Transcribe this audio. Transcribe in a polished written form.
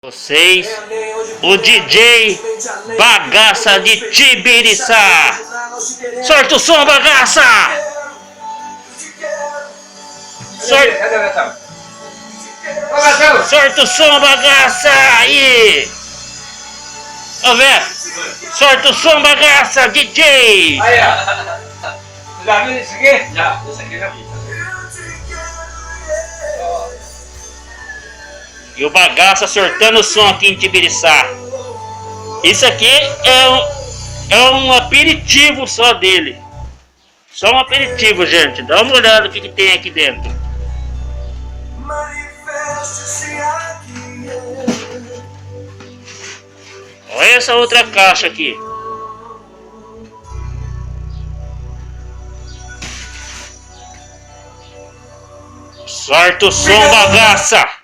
Vocês, o DJ Bagaça de Tibiriçá. Sorte o som, Bagaça! Sorte o som, Bagaça! Aí! Ô, velho! Sorte o som, Bagaça, DJ! Aí, ó! Já viu isso aqui? Já, isso aqui já vi. E o Bagaça sortando o som aqui em Tibiriçá. Isso aqui é um aperitivo só dele. Só um aperitivo, gente. Dá uma olhada no que tem aqui dentro. Olha essa outra caixa aqui. Sorte o som, Bagaça!